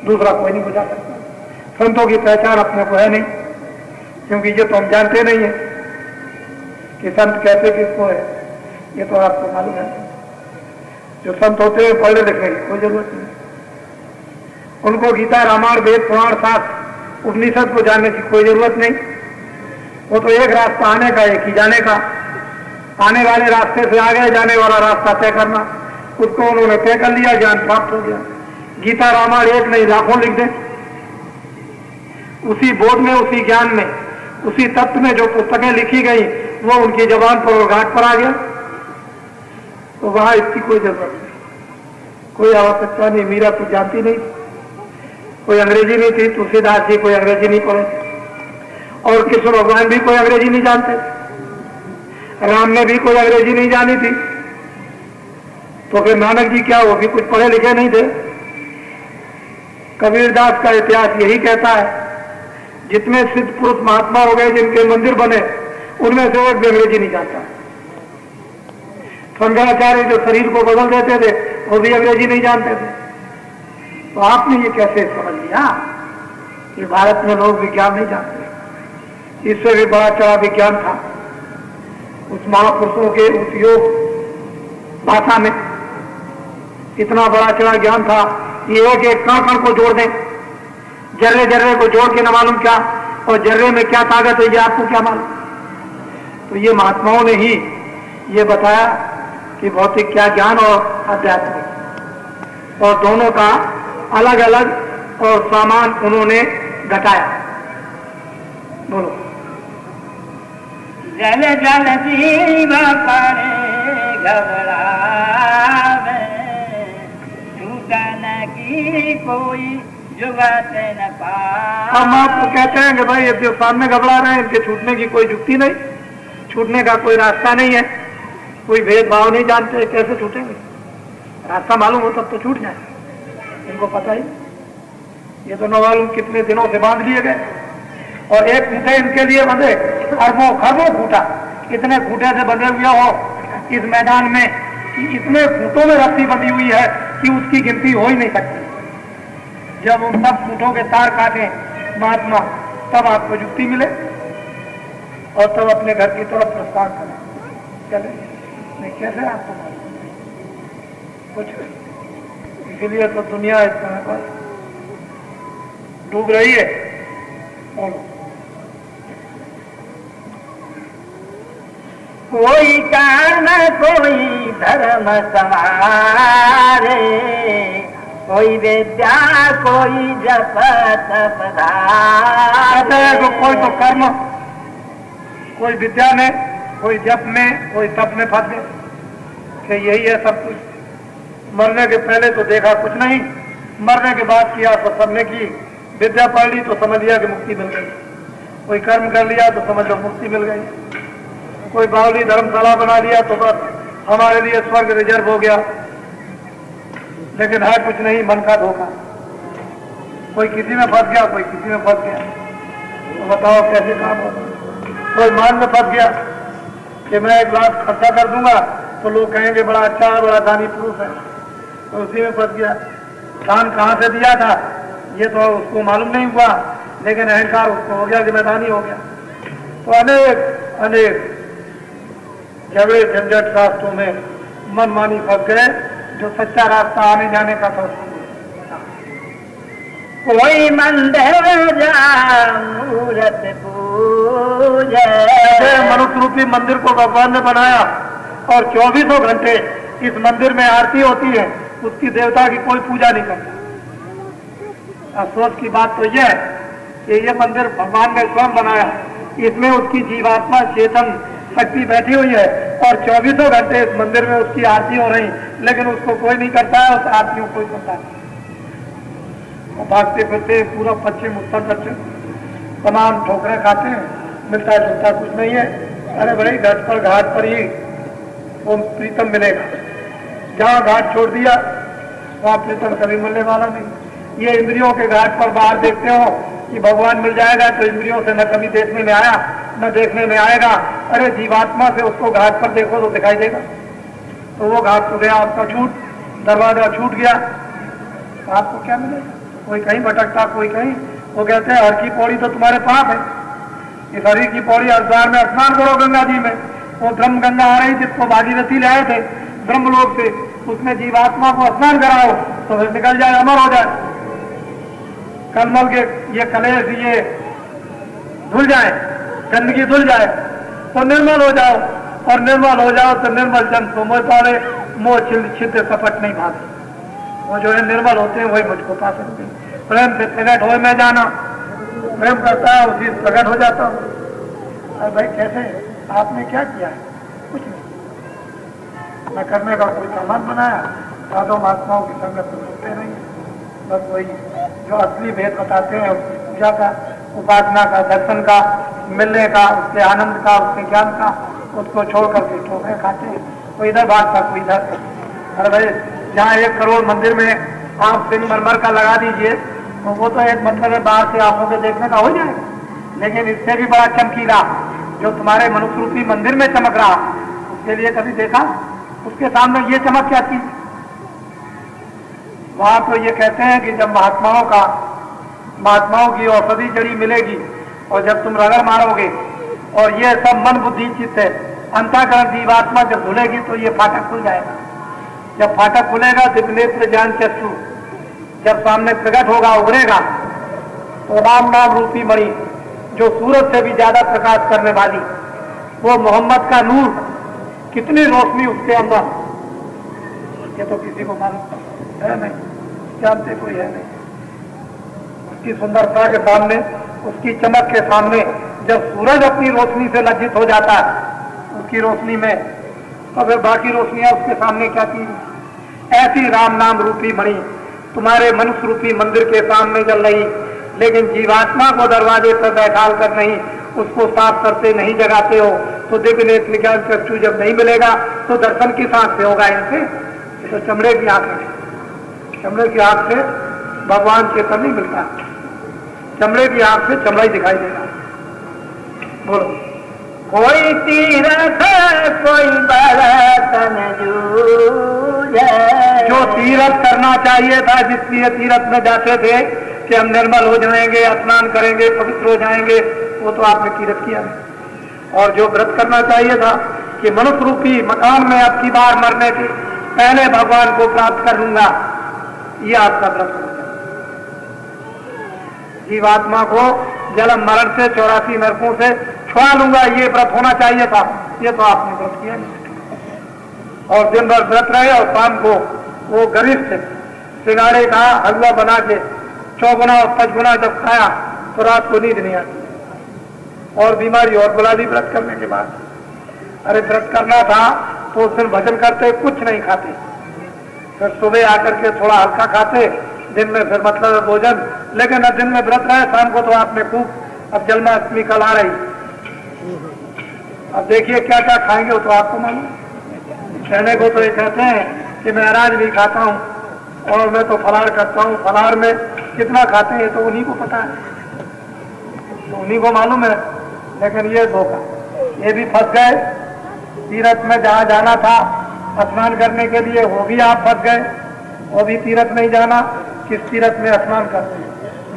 दूसरा कोई नहीं बुझा सकता। संतों की पहचान अपने को है नहीं, क्योंकि ये तो हम जानते नहीं है कि संत कैसे किसको है। ये तो आपको मालूम है। जो संत होते हैं पढ़ने लिखने की कोई जरूरत नहीं, उनको गीता रामायण वेद पुराण शास्त्र उपनिषद को जानने की कोई जरूरत नहीं। वो तो एक रास्ता आने का, एक ही जाने का। आने वाले रास्ते से आगे जाने वाला रास्ता तय करना, उसको उन्होंने तय कर लिया, ज्ञान प्राप्त हो गया। गीता रामायण एक नहीं लाखों लिख दे, उसी बोध में, उसी ज्ञान में, उसी तत्व में जो पुस्तकें लिखी गई वो उनकी जबान पर और घाट पर आ गया, तो वहां इसकी कोई जरूरत नहीं, कोई आवश्यकता नहीं। मीरा कुछ जानती नहीं, कोई अंग्रेजी नहीं थी, तुलसीदास जी कोई अंग्रेजी नहीं पढ़े, और कृष्ण भगवान भी कोई अंग्रेजी नहीं जानते, राम ने भी कोई अंग्रेजी नहीं जानी थी, तो फिर नानक जी क्या, वो भी कुछ पढ़े लिखे नहीं थे। कबीरदास का इतिहास यही कहता है, जितने सिद्ध पुरुष महात्मा हो गए जिनके मंदिर बने, उनमें से एक भी अंग्रेजी नहीं जानता। शंकराचार्य जो शरीर को बदल देते थे वो भी अंग्रेजी नहीं जानते थे। तो आपने ये कैसे समझ लिया कि भारत में लोग विज्ञान नहीं जानते? इससे भी बड़ा चढ़ा विज्ञान था उस महापुरुषों के उस योग भाषा में। इतना बड़ा चढ़ा ज्ञान था कि एक एक कण कण को जोड़ दें, जर्रे जर्रे को जोड़ के न मालूम क्या, और जर्रे में क्या ताकत है ये आपको क्या मालूम। तो ये महात्माओं ने ही ये बताया कि भौतिक क्या ज्ञान और आध्यात्मिक, और दोनों का अलग अलग और सामान उन्होंने घटाया। बोलो। जल जल जीव पड़े घबरावे, छूटन की कोई जुगत न पावे। हम आपको कहते हैं कि भाई ये जो सामने घबरा रहे हैं इनके छूटने की कोई जुक्ति नहीं, छूटने का कोई रास्ता नहीं है, कोई भेदभाव नहीं जानते, कैसे छूटेंगे? रास्ता मालूम हो तब तो छूट जाए, इनको पता ही। ये तो न मालूम कितने दिनों से बांध लिए गए, और एक खूंटे इनके लिए बंधे अरबों खरबों खूंटा, इतने खूंटे से बंधे हुए हो इस मैदान में कि इतने खूंटों में रस्सी बंधी हुई है कि उसकी गिनती हो ही नहीं सकती। जब उन सब खूंटों के तार काटे महात्मा, तब आपको जुक्ति मिले और तब अपने घर की तरफ प्रस्थान करें। चले नहीं, कैसे आपको कुछ, इसीलिए तो दुनिया इस समय पर डूब रही है। कोई काम कोई धर्म समारे, कोई विद्या कोई जप तप धारे। कोई तो कर्म, कोई विद्या में, कोई जप में, कोई तप में फंस गए कि यही है सब कुछ। मरने के पहले तो देखा कुछ नहीं, मरने के बाद किया तो सबने की। विद्या पढ़ ली तो समझ लिया कि मुक्ति मिल गई, कोई कर्म कर लिया तो समझ लो मुक्ति मिल गई, कोई बावली धर्मशाला बना लिया तो बस हमारे लिए स्वर्ग रिजर्व हो गया। लेकिन है कुछ नहीं, मन का धोखा। कोई किसी में फंस गया, कोई किसी में फंस गया, तो बताओ कैसे काम होगा। कोई मान में फंस गया कि मैं 1 लाख खर्चा कर दूंगा तो लोग कहेंगे बड़ा अच्छा है, बड़ा दानी पुरुष है, तो उसी में फंस गया। दान कहाँ से दिया था ये तो उसको मालूम नहीं हुआ, लेकिन अहंकार उसको हो गया कि मैं दानी हो गया। तो अनेक अनेक झगड़े झंझट रास्तों में मनमानी फंस गए, जो सच्चा रास्ता आने जाने का था। कोई मंदिर जा मूरत पूजे, मनुष्य रूपी मंदिर को भगवान ने बनाया और 24 घंटे इस मंदिर में आरती होती है, उसकी देवता की कोई पूजा नहीं करता। अफसोस की बात तो यह है कि ये मंदिर भगवान ने स्वयं बनाया, इसमें उसकी जीवात्मा चेतन शक्ति बैठी हुई है और 24 घंटे इस मंदिर में उसकी आरती हो रही, लेकिन उसको कोई नहीं करता है, उस आरती को कोई करता नहीं। भागते फिरते पूरा पश्चिम उत्तर दक्षिण तमाम ठोकरें खाते हैं, मिलता जुलता कुछ नहीं है। अरे भाई घाट पर ही वो प्रीतम मिलेगा, जहाँ घाट छोड़ दिया वहाँ प्रीतम कभी मिलने वाला नहीं। ये इंद्रियों के घाट पर बाहर देखते हो कि भगवान मिल जाएगा, तो इंद्रियों से न कभी देखने में आया न देखने में आएगा। अरे जीवात्मा से उसको घाट पर देखो तो दिखाई देगा। तो वो घाट तो गया आपका छूट, दरवाजा छूट गया, तो आपको क्या मिलेगा? कोई कहीं भटकता, कोई कहीं। वो कहते हैं हर की पौड़ी तो तुम्हारे पाप है, इस हरी की पौड़ी हरिद्वार में स्नान करो गंगा जी में। वो ब्रह्म गंगा आ रही जिसको भागीरथी ले आए थे ब्रह्मलोक से, उसमें जीवात्मा को स्नान कराओ तो फिर निकल जाए, अमर हो जाए, कलमल के ये कलेश ये धुल जाए, गंदगी धुल जाए तो निर्मल हो जाओ, और निर्मल हो जाओ तो निर्मल जन को मोह पावे, मोह छिद्र कपट नहीं भागे। वो जो है निर्मल होते हैं वही मुझको पा सकते हैं। प्रेम से प्रकट हो मैं जाना, प्रेम करता है उसी प्रकट हो जाता हूँ। अरे भाई कैसे, आपने क्या किया है? कुछ नहीं, मैं करने का कोई सामान बनाया, साधु महात्माओं की संगत तो सुनते नहीं, बस वही जो असली भेद बताते हैं उसकी पूजा का, उपासना का, दर्शन का, मिलने का, उसके आनंद का, उसके ज्ञान का, उसको छोड़ करके ठोकरे खाते हैं। कोई इधर भागता, कोई इधर। अरे भाई जहाँ 1 करोड़ मंदिर में आप संगमरमर का लगा दीजिए तो वो तो एक मतलब है बाहर से आंखों के देखने का हो जाएगा, लेकिन इससे भी बड़ा चमकीला जो तुम्हारे मनुष्य रूपी मंदिर में चमक रहा, उसके लिए कभी देखा? उसके सामने ये चमक क्या थी? वहां तो ये कहते हैं कि जब महात्माओं की औषधि जड़ी मिलेगी और जब तुम रगड़ मारोगे और ये सब मन बुद्धि चित्त है अंतःकरण जीवात्मा जब धुलेगी तो ये फाटक खुल जाएगा। जब फाटक खुलेगा दिव्य नेत्र ज्ञान चक्षु जब सामने प्रकट होगा, उभरेगा, तो राम नाम रूपी मणि जो सूरज से भी ज्यादा प्रकाश करने वाली वो मोहम्मद का नूर, कितनी रोशनी उसके अंदर, ये तो किसी को मालूम है नहीं, जानते कोई है नहीं। उसकी सुंदरता के सामने, उसकी चमक के सामने जब सूरज अपनी रोशनी से लज्जित हो जाता है उसकी रोशनी में, तो फिर बाकी रोशनियां उसके सामने क्या थी? ऐसी राम नाम रूपी मणि तुम्हारे मनुष्य रूपी मंदिर के सामने जल रही, लेकिन जीवात्मा को दरवाजे पर बैठाल कर नहीं, उसको साफ करते नहीं, जगाते हो, तो दिव्य नेत्र ज्ञान चक्षु जब नहीं मिलेगा तो दर्शन किस आंख से होगा? इनसे तो चमड़े की आंख है, चमड़े की आंख से भगवान चेतन नहीं मिलता, चमड़े की आंख से चमड़ा ही दिखाई देगा। बोलो, कोई तीरथ कोई बरतन जूझे, जो तीरथ करना चाहिए था, जिसलिए तीरथ में जाते थे कि हम निर्मल हो जाएंगे, स्नान करेंगे, पवित्र हो जाएंगे, वो तो आपने तीरथ किया नहीं। और जो व्रत करना चाहिए था कि मनुष्य रूपी मकान में अब की बार मरने के पहले भगवान को प्राप्त कर लूंगा, ये आपका व्रत हो गया। जीवात्मा को जन्म मरण से 84 नरकों से छुड़ा लूंगा, ये व्रत होना चाहिए था, ये तो आपने व्रत किया नहीं। और दिन भर व्रत रहे और शाम को वो गरीब से सिंगाड़े का हलवा बना के 4 गुना और 5 गुना जब खाया तो रात को नींद नहीं आती और बीमारी और बुला दी व्रत करने के बाद। अरे व्रत करना था तो उस दिन भजन करते, कुछ नहीं खाते, फिर सुबह आकर के थोड़ा हल्का खाते, दिन में फिर मतलब भोजन, लेकिन अब दिन में व्रत रहे, शाम को तो आपने खूब, अब जन्माष्टमी कल आ रही, अब देखिए क्या क्या खाएंगे वो तो आपको मालूम। कहने को तो ये कहते हैं कि मैं अनाज भी खाता हूँ और मैं तो फलार करता हूँ, फलार में कितना खाते हैं तो उन्हीं को पता है, तो उन्हीं को मालूम है। लेकिन ये धोखा, ये भी फंस गए तीरथ में, जहाँ जाना था स्नान करने के लिए वो भी आप फंस गए, वो भी तीरथ नहीं जाना, किस तीरथ में स्नान करते हैं।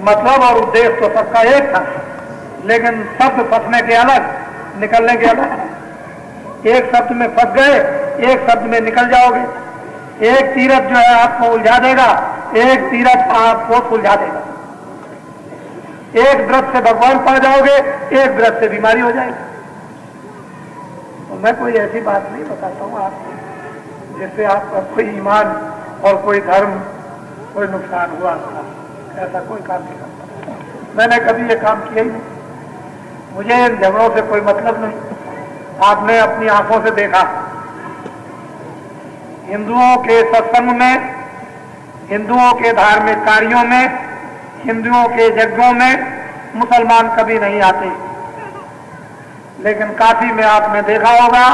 मतलब और उद्देश्य तो सबका एक था, लेकिन शब्द फंसने के अलग, निकलने के अलग। एक शब्द में फंस गए, एक शब्द में निकल जाओगे। एक तीरथ जो है आपको उलझा देगा, एक तीरथ आपको सुलझा देगा। एक व्रत से भगवान पा जाओगे, एक व्रत से बीमारी हो जाएगी। तो मैं कोई ऐसी बात नहीं बताता हूँ आपको जिससे आपका कोई ईमान और कोई धर्म कोई नुकसान हुआ, ऐसा कोई काम नहीं करता। मैंने कभी ये काम किया ही नहीं, मुझे इन झगड़ों से कोई मतलब नहीं। आपने अपनी आंखों से देखा हिंदुओं के सत्संग में, हिंदुओं के धार्मिक कार्यों में, हिंदुओं के यज्ञों में मुसलमान कभी नहीं आते, लेकिन काशी में आपने देखा होगा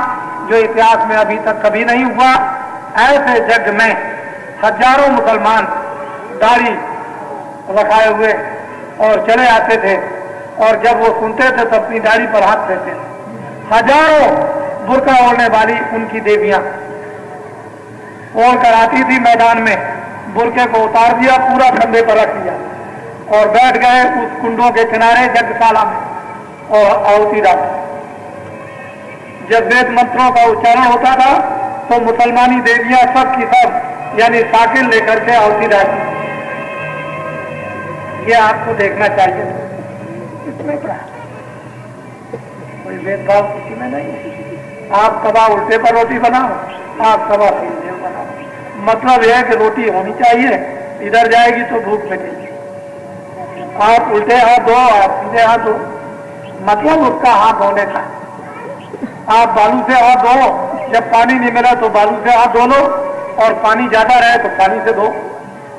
जो इतिहास में अभी तक कभी नहीं हुआ, ऐसे यज्ञ में हजारों मुसलमान दाढ़ी रखाए हुए और चले आते थे, और जब वो सुनते थे तो अपनी दाढ़ी पर हाथ देते थे। हजारों बुर्का ओढ़ने वाली उनकी देवियां ओढ़ कर आती थी मैदान में, बुरके को उतार दिया, पूरा कंधे पर रख दिया और बैठ गए उस कुंडों के किनारे यज्ञशाला में और आहुति डाली। जब वेद मंत्रों का उच्चारण होता था तो मुसलमानी देवियां सब की सब यानी साकिल लेकर के आहुति डालती। ये आपको देखना चाहिए, इसमें क्या कोई भेदभाव किसी में नहीं। आप कबा उल्टे पर रोटी बनाओ, आप कबा सीधे बनाओ, मतलब यह है कि रोटी होनी चाहिए, इधर जाएगी तो भूख लगेगी। आप उल्टे हाथ धो, आप सीधे हाथ धो, मतलब उसका हाथ धोने का। आप बालू से हाथ धो, जब पानी नहीं मिला तो बालू से हाथ धो लो, और पानी ज्यादा रहे तो पानी से धो।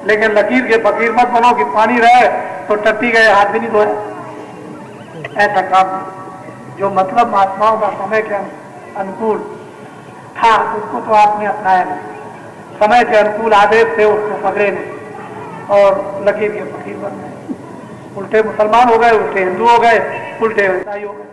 लेकिन लकीर के फकीर मत बनो कि पानी रहे तो टट्टी गए हाथ भी नहीं धोए। ऐसा काम जो मतलब महात्माओं का समय के अनुकूल था उसको तो आपने अपनाया नहीं। समय के अनुकूल आदेश से उसको पकड़े नहीं और लकीर के फकीर बन गए। उल्टे मुसलमान हो गए, उल्टे हिंदू हो गए, उल्टे ईसाई हो गए।